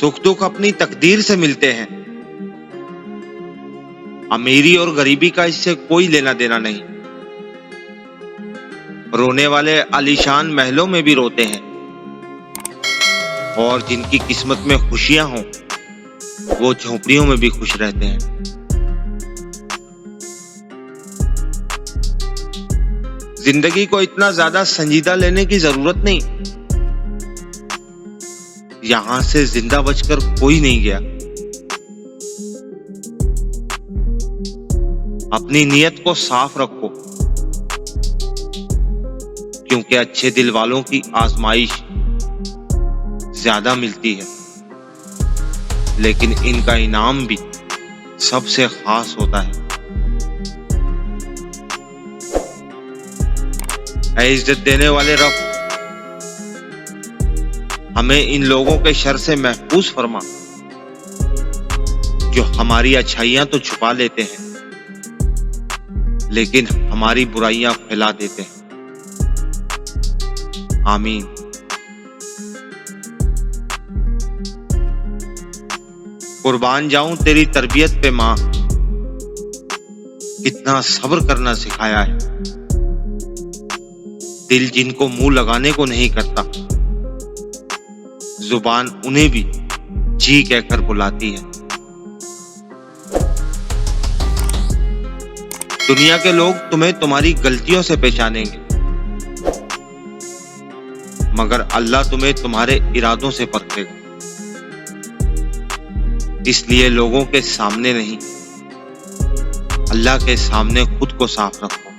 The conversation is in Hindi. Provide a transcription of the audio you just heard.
सुख दुख अपनी तकदीर से मिलते हैं। अमीरी और गरीबी का इससे कोई लेना देना नहीं। रोने वाले आलीशान महलों में भी रोते हैं और जिनकी किस्मत में खुशियां हों वो झोपड़ियों में भी खुश रहते हैं। जिंदगी को इतना ज्यादा संजीदा लेने की जरूरत नहीं। यहां से जिंदा बचकर कोई नहीं गया। अपनी नीयत को साफ रखो, क्योंकि अच्छे दिल वालों की आजमाइश ज्यादा मिलती है, लेकिन इनका इनाम भी सबसे खास होता है। ऐ इज्जत देने वाले रब, हमें इन लोगों के शर से महफूज फरमा जो हमारी अच्छाइयां तो छुपा लेते हैं लेकिन हमारी बुराइयां फैला देते हैं। आमीन। कुर्बान जाऊं तेरी तरबियत पे मां, कितना सब्र करना सिखाया है। दिल जिनको मुंह लगाने को नहीं करता, जुबान उन्हें भी जी कहकर बुलाती है। दुनिया के लोग तुम्हें तुम्हारी गलतियों से पहचानेंगे, मगर अल्लाह तुम्हें तुम्हारे इरादों से परखेगा। इसलिए लोगों के सामने नहीं, अल्लाह के सामने खुद को साफ रखो।